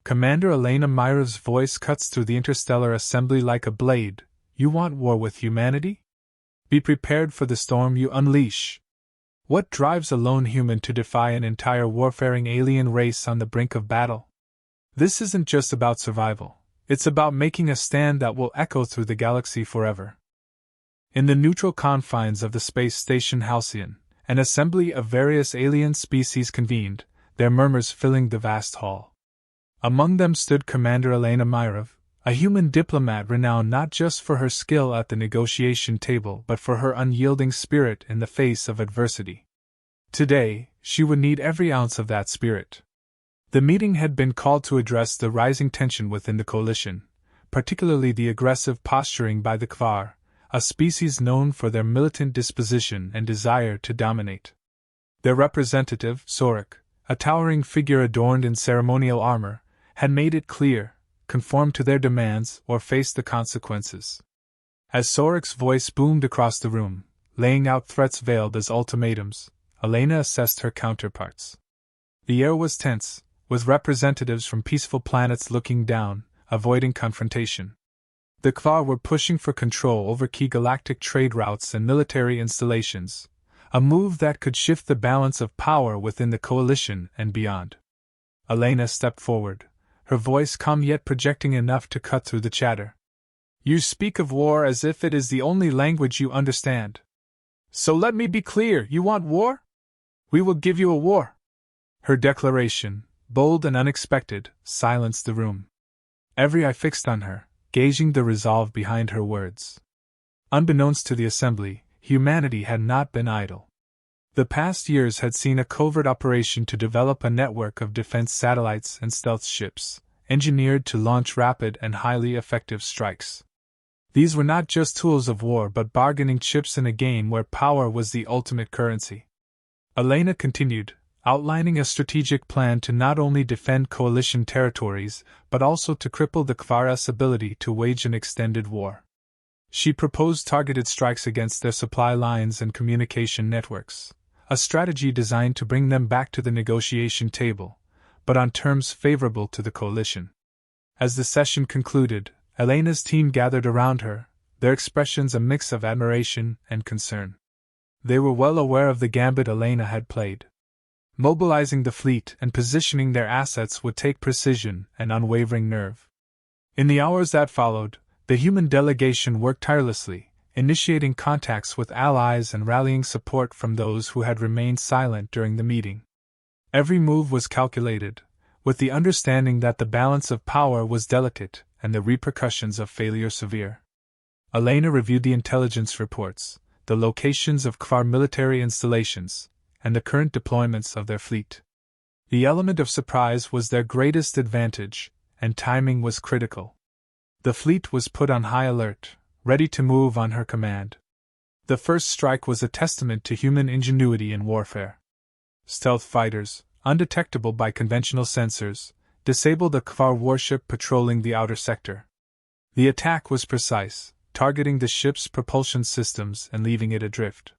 Commander Elena Myrov's voice cuts through the interstellar assembly like a blade. You want war with humanity? Be prepared for the storm you unleash. What drives a lone human to defy an entire warfaring alien race on the brink of battle? This isn't just about survival. It's about making a stand that will echo through the galaxy forever. In the neutral confines of the space station Halcyon, an assembly of various alien species convened, their murmurs filling the vast hall. Among them stood Commander Elena Myrov, a human diplomat renowned not just for her skill at the negotiation table but for her unyielding spirit in the face of adversity. Today, she would need every ounce of that spirit. The meeting had been called to address the rising tension within the coalition, particularly the aggressive posturing by the Kvar, a species known for their militant disposition and desire to dominate. Their representative, Sorik, a towering figure adorned in ceremonial armor, had made it clear: conform to their demands or face the consequences. As Sorik's voice boomed across the room, laying out threats veiled as ultimatums, Elena assessed her counterparts. The air was tense, with representatives from peaceful planets looking down, avoiding confrontation. The Kvar were pushing for control over key galactic trade routes and military installations, a move that could shift the balance of power within the coalition and beyond. Elena stepped forward, her voice calm yet projecting enough to cut through the chatter. You speak of war as if it is the only language you understand. So let me be clear, you want war? We will give you a war. Her declaration, bold and unexpected, silenced the room. Every eye fixed on her, gauging the resolve behind her words. Unbeknownst to the assembly, humanity had not been idle. The past years had seen a covert operation to develop a network of defense satellites and stealth ships, engineered to launch rapid and highly effective strikes. These were not just tools of war but bargaining chips in a game where power was the ultimate currency. Elena continued, outlining a strategic plan to not only defend coalition territories but also to cripple the Kvar's ability to wage an extended war. She proposed targeted strikes against their supply lines and communication networks, a strategy designed to bring them back to the negotiation table, but on terms favorable to the coalition. As the session concluded, Elena's team gathered around her, their expressions a mix of admiration and concern. They were well aware of the gambit Elena had played. Mobilizing the fleet and positioning their assets would take precision and unwavering nerve. In the hours that followed, the human delegation worked tirelessly, initiating contacts with allies and rallying support from those who had remained silent during the meeting. Every move was calculated, with the understanding that the balance of power was delicate and the repercussions of failure severe. Elena reviewed the intelligence reports, the locations of Kvar military installations, and the current deployments of their fleet. The element of surprise was their greatest advantage, and timing was critical. The fleet was put on high alert, ready to move on her command. The first strike was a testament to human ingenuity in warfare. Stealth fighters, undetectable by conventional sensors, disabled a Kvar warship patrolling the outer sector. The attack was precise, targeting the ship's propulsion systems and leaving it adrift.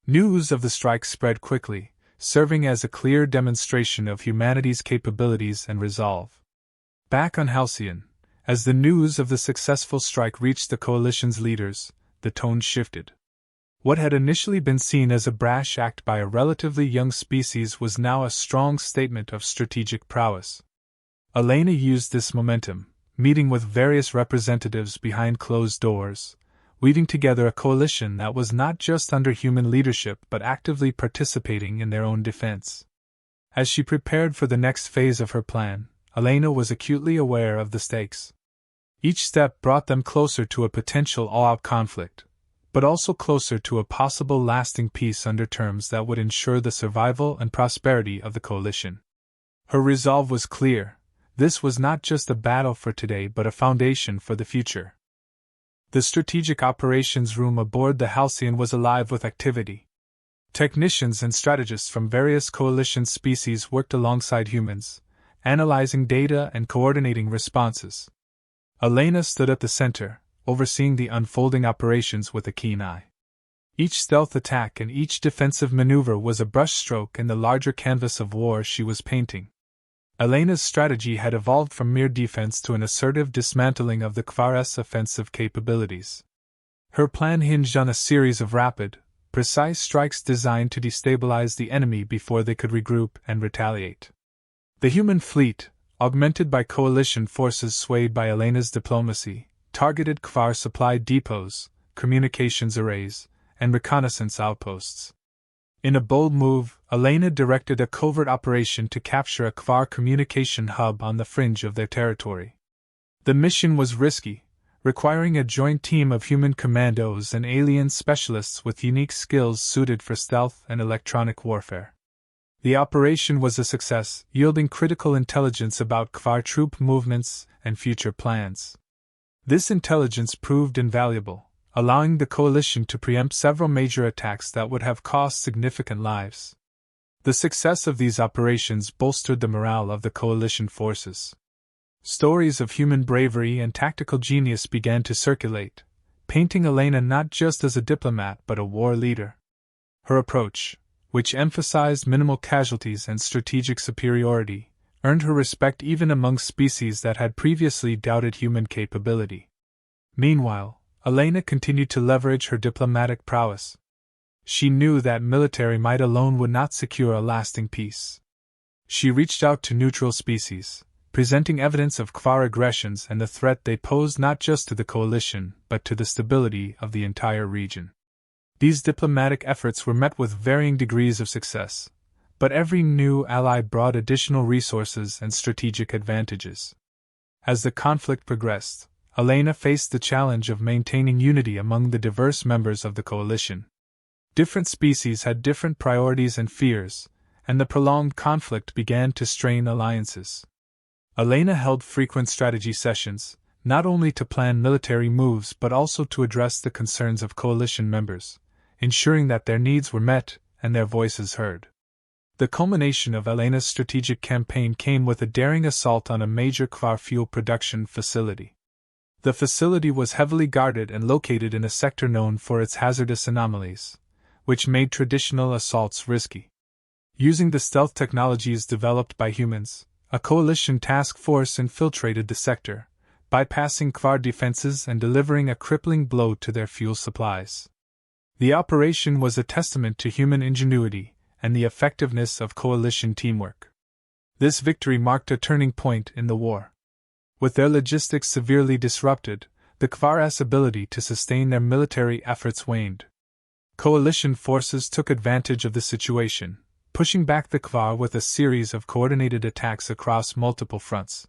News of the strike spread quickly, serving as a clear demonstration of humanity's capabilities and resolve. Back on Halcyon, as the news of the successful strike reached the coalition's leaders, the tone shifted. What had initially been seen as a brash act by a relatively young species was now a strong statement of strategic prowess. Elena used this momentum, meeting with various representatives behind closed doors, weaving together a coalition that was not just under human leadership but actively participating in their own defense. As she prepared for the next phase of her plan, Elena was acutely aware of the stakes. Each step brought them closer to a potential all-out conflict, but also closer to a possible lasting peace under terms that would ensure the survival and prosperity of the coalition. Her resolve was clear: this was not just a battle for today but a foundation for the future. The strategic operations room aboard the Halcyon was alive with activity. Technicians and strategists from various coalition species worked alongside humans, analyzing data and coordinating responses. Elena stood at the center, overseeing the unfolding operations with a keen eye. Each stealth attack and each defensive maneuver was a brushstroke in the larger canvas of war she was painting. Elena's strategy had evolved from mere defense to an assertive dismantling of the KFAR's offensive capabilities. Her plan hinged on a series of rapid, precise strikes designed to destabilize the enemy before they could regroup and retaliate. The human fleet, augmented by coalition forces swayed by Elena's diplomacy, targeted KFAR supply depots, communications arrays, and reconnaissance outposts. In a bold move, Elena directed a covert operation to capture a KFAR communication hub on the fringe of their territory. The mission was risky, requiring a joint team of human commandos and alien specialists with unique skills suited for stealth and electronic warfare. The operation was a success, yielding critical intelligence about KFAR troop movements and future plans. This intelligence proved invaluable, allowing the coalition to preempt several major attacks that would have cost significant lives. The success of these operations bolstered the morale of the coalition forces. Stories of human bravery and tactical genius began to circulate, painting Elena not just as a diplomat but a war leader. Her approach, which emphasized minimal casualties and strategic superiority, earned her respect even among species that had previously doubted human capability. Meanwhile, Elena continued to leverage her diplomatic prowess. She knew that military might alone would not secure a lasting peace. She reached out to neutral species, presenting evidence of KFAR aggressions and the threat they posed not just to the coalition but to the stability of the entire region. These diplomatic efforts were met with varying degrees of success, but every new ally brought additional resources and strategic advantages. As the conflict progressed, Elena faced the challenge of maintaining unity among the diverse members of the coalition. Different species had different priorities and fears, and the prolonged conflict began to strain alliances. Elena held frequent strategy sessions, not only to plan military moves but also to address the concerns of coalition members, ensuring that their needs were met and their voices heard. The culmination of Elena's strategic campaign came with a daring assault on a major KFAR fuel production facility. The facility was heavily guarded and located in a sector known for its hazardous anomalies, which made traditional assaults risky. Using the stealth technologies developed by humans, a coalition task force infiltrated the sector, bypassing KFAR defenses and delivering a crippling blow to their fuel supplies. The operation was a testament to human ingenuity and the effectiveness of coalition teamwork. This victory marked a turning point in the war. With their logistics severely disrupted, the KFAR's ability to sustain their military efforts waned. Coalition forces took advantage of the situation, pushing back the KFAR with a series of coordinated attacks across multiple fronts.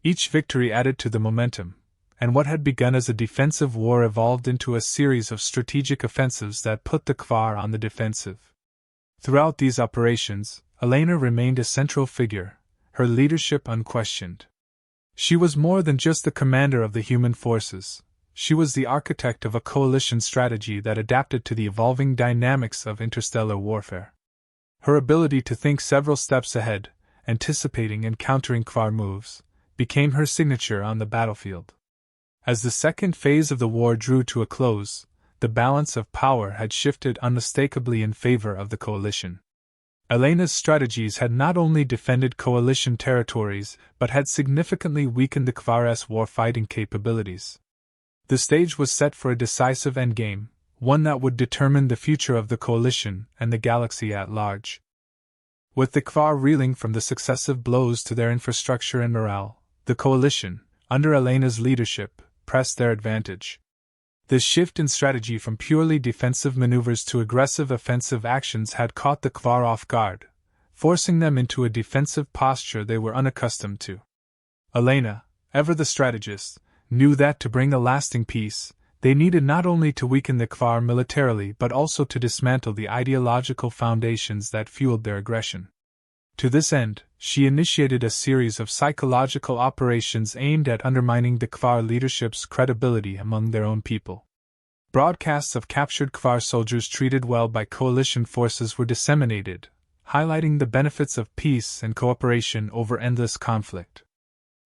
Each victory added to the momentum, and what had begun as a defensive war evolved into a series of strategic offensives that put the KFAR on the defensive. Throughout these operations, Elena remained a central figure, her leadership unquestioned. She was more than just the commander of the human forces. She was the architect of a coalition strategy that adapted to the evolving dynamics of interstellar warfare. Her ability to think several steps ahead, anticipating and countering KFAR moves, became her signature on the battlefield. As the second phase of the war drew to a close, the balance of power had shifted unmistakably in favor of the coalition. Elena's strategies had not only defended coalition territories but had significantly weakened the KFAR's warfighting capabilities. The stage was set for a decisive endgame, one that would determine the future of the coalition and the galaxy at large. With the KFAR reeling from the successive blows to their infrastructure and morale, the coalition, under Elena's leadership, pressed their advantage. This shift in strategy from purely defensive maneuvers to aggressive offensive actions had caught the KFAR off guard, forcing them into a defensive posture they were unaccustomed to. Elena, ever the strategist, knew that to bring a lasting peace, they needed not only to weaken the KFAR militarily but also to dismantle the ideological foundations that fueled their aggression. To this end, she initiated a series of psychological operations aimed at undermining the KFAR leadership's credibility among their own people. Broadcasts of captured KFAR soldiers treated well by coalition forces were disseminated, highlighting the benefits of peace and cooperation over endless conflict.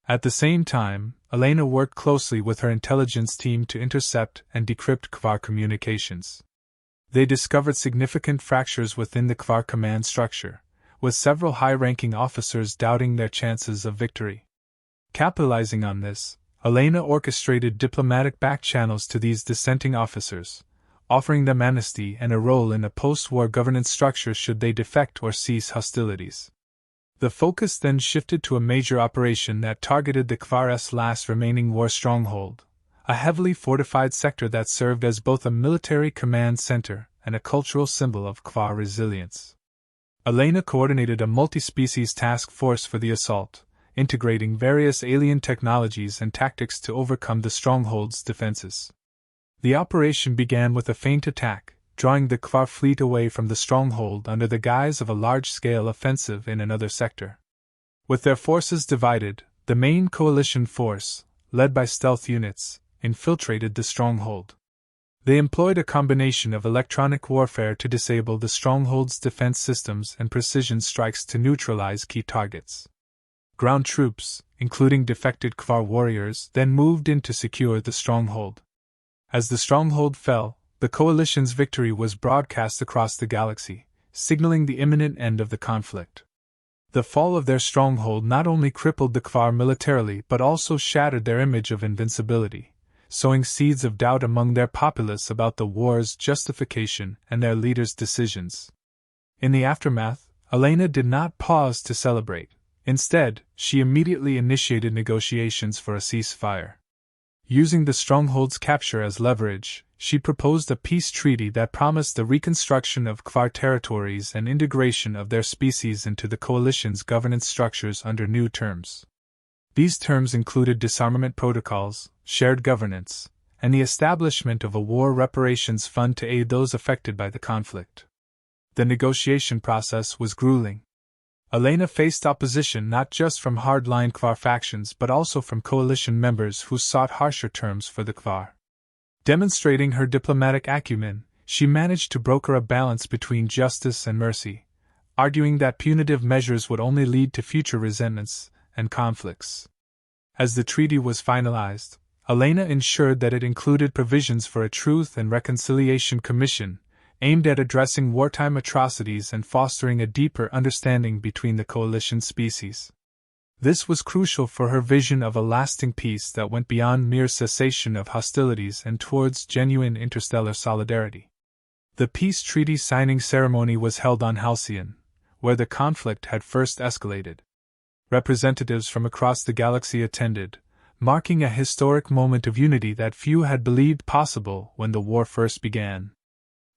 At the same time, Elena worked closely with her intelligence team to intercept and decrypt KFAR communications. They discovered significant fractures within the KFAR command structure, with several high-ranking officers doubting their chances of victory. Capitalizing on this, Elena orchestrated diplomatic back-channels to these dissenting officers, offering them amnesty and a role in a post-war governance structure should they defect or cease hostilities. The focus then shifted to a major operation that targeted the KFAR's last remaining war stronghold, a heavily fortified sector that served as both a military command center and a cultural symbol of KFAR resilience. Elena coordinated a multi-species task force for the assault, integrating various alien technologies and tactics to overcome the stronghold's defenses. The operation began with a feint attack, drawing the KFAR fleet away from the stronghold under the guise of a large-scale offensive in another sector. With their forces divided, the main coalition force, led by stealth units, infiltrated the stronghold. They employed a combination of electronic warfare to disable the stronghold's defense systems and precision strikes to neutralize key targets. Ground troops, including defected KFAR warriors, then moved in to secure the stronghold. As the stronghold fell, the coalition's victory was broadcast across the galaxy, signaling the imminent end of the conflict. The fall of their stronghold not only crippled the KFAR militarily but also shattered their image of invincibility, sowing seeds of doubt among their populace about the war's justification and their leaders' decisions. In the aftermath, Elena did not pause to celebrate. Instead, she immediately initiated negotiations for a ceasefire. Using the stronghold's capture as leverage, she proposed a peace treaty that promised the reconstruction of KFAR territories and integration of their species into the coalition's governance structures under new terms. These terms included disarmament protocols, shared governance, and the establishment of a war reparations fund to aid those affected by the conflict. The negotiation process was grueling. Elena faced opposition not just from hardline KFAR factions but also from coalition members who sought harsher terms for the KFAR. Demonstrating her diplomatic acumen, she managed to broker a balance between justice and mercy, arguing that punitive measures would only lead to future resentments and conflicts. As the treaty was finalized, Elena ensured that it included provisions for a Truth and Reconciliation Commission, aimed at addressing wartime atrocities and fostering a deeper understanding between the coalition species. This was crucial for her vision of a lasting peace that went beyond mere cessation of hostilities and towards genuine interstellar solidarity. The peace treaty signing ceremony was held on Halcyon, where the conflict had first escalated. Representatives from across the galaxy attended, marking a historic moment of unity that few had believed possible when the war first began.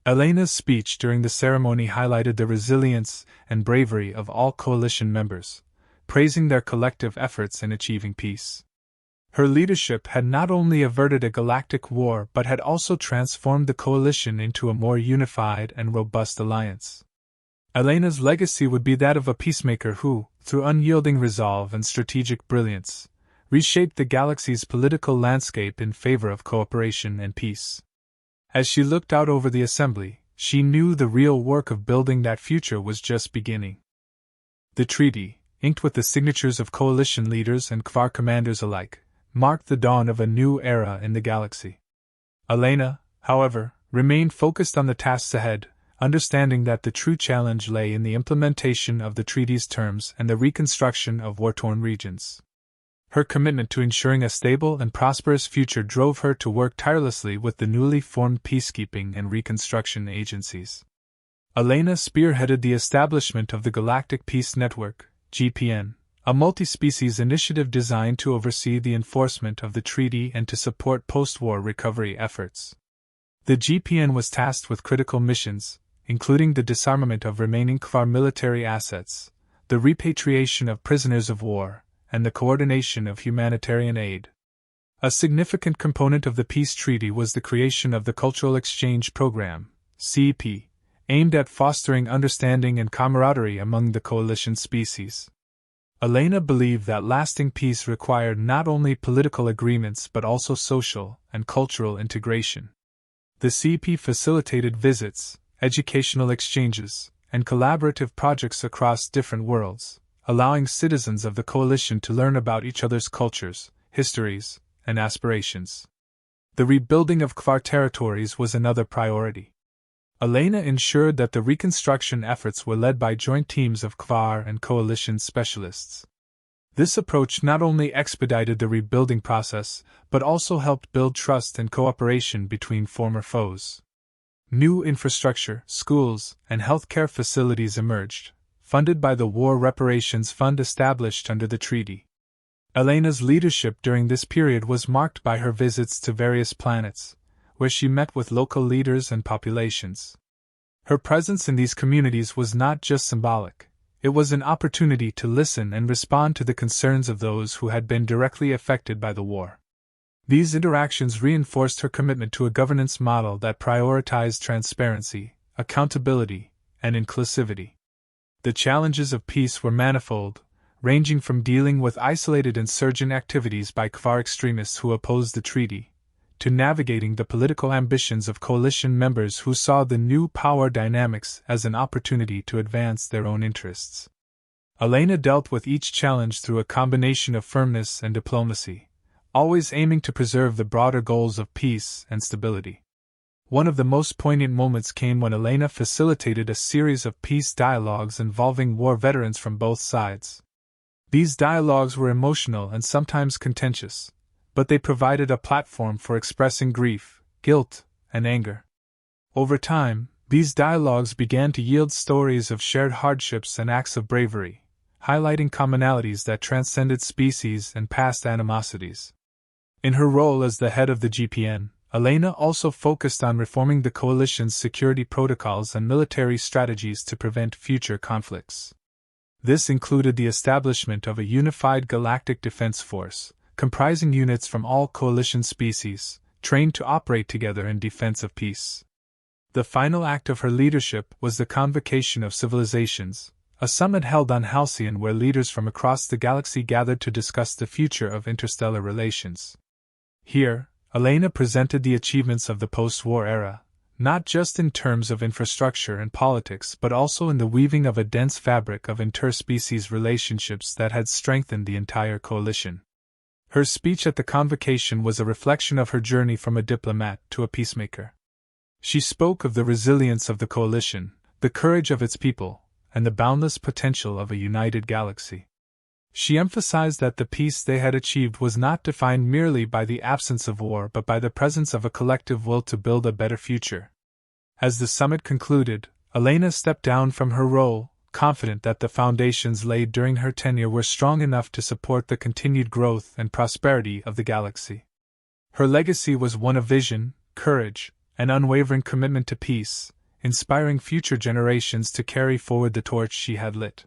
Elena's speech during the ceremony highlighted the resilience and bravery of all coalition members, praising their collective efforts in achieving peace. Her leadership had not only averted a galactic war but had also transformed the coalition into a more unified and robust alliance. Elena's legacy would be that of a peacemaker who, through unyielding resolve and strategic brilliance, reshaped the galaxy's political landscape in favor of cooperation and peace. As she looked out over the assembly, she knew the real work of building that future was just beginning. The treaty, inked with the signatures of coalition leaders and KFAR commanders alike, marked the dawn of a new era in the galaxy. Elena, however, remained focused on the tasks ahead, understanding that the true challenge lay in the implementation of the treaty's terms and the reconstruction of war-torn regions. Her commitment to ensuring a stable and prosperous future drove her to work tirelessly with the newly formed peacekeeping and reconstruction agencies. Elena spearheaded the establishment of the Galactic Peace Network, GPN, a multi-species initiative designed to oversee the enforcement of the treaty and to support post-war recovery efforts. The GPN was tasked with critical missions, including the disarmament of remaining KFAR military assets, the repatriation of prisoners of war, and the coordination of humanitarian aid. A significant component of the peace treaty was the creation of the Cultural Exchange Program, CEP, aimed at fostering understanding and camaraderie among the coalition species. Elena believed that lasting peace required not only political agreements but also social and cultural integration. The CEP facilitated visits, educational exchanges, and collaborative projects across different worlds, allowing citizens of the coalition to learn about each other's cultures, histories, and aspirations. The rebuilding of KFAR territories was another priority. Elena ensured that the reconstruction efforts were led by joint teams of HFY and coalition specialists. This approach not only expedited the rebuilding process, but also helped build trust and cooperation between former foes. New infrastructure, schools, and healthcare facilities emerged, funded by the War Reparations Fund established under the treaty. Elena's leadership during this period was marked by her visits to various planets, where she met with local leaders and populations. Her presence in these communities was not just symbolic, it was an opportunity to listen and respond to the concerns of those who had been directly affected by the war. These interactions reinforced her commitment to a governance model that prioritized transparency, accountability, and inclusivity. The challenges of peace were manifold, ranging from dealing with isolated insurgent activities by HFY extremists who opposed the treaty, to navigating the political ambitions of coalition members who saw the new power dynamics as an opportunity to advance their own interests. Elena dealt with each challenge through a combination of firmness and diplomacy, always aiming to preserve the broader goals of peace and stability. One of the most poignant moments came when Elena facilitated a series of peace dialogues involving war veterans from both sides. These dialogues were emotional and sometimes contentious, but they provided a platform for expressing grief, guilt, and anger. Over time, these dialogues began to yield stories of shared hardships and acts of bravery, highlighting commonalities that transcended species and past animosities. In her role as the head of the GPN, Elena also focused on reforming the coalition's security protocols and military strategies to prevent future conflicts. This included the establishment of a unified galactic defense force, comprising units from all coalition species, trained to operate together in defense of peace. The final act of her leadership was the Convocation of Civilizations, a summit held on Halcyon where leaders from across the galaxy gathered to discuss the future of interstellar relations. Here, Elena presented the achievements of the post-war era, not just in terms of infrastructure and politics but also in the weaving of a dense fabric of interspecies relationships that had strengthened the entire coalition. Her speech at the convocation was a reflection of her journey from a diplomat to a peacemaker. She spoke of the resilience of the coalition, the courage of its people, and the boundless potential of a united galaxy. She emphasized that the peace they had achieved was not defined merely by the absence of war but by the presence of a collective will to build a better future. As the summit concluded, Elena stepped down from her role, confident that the foundations laid during her tenure were strong enough to support the continued growth and prosperity of the galaxy. Her legacy was one of vision, courage, and unwavering commitment to peace, inspiring future generations to carry forward the torch she had lit.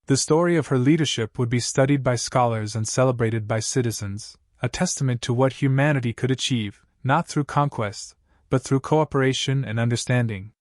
The story of her leadership would be studied by scholars and celebrated by citizens, a testament to what humanity could achieve, not through conquest, but through cooperation and understanding.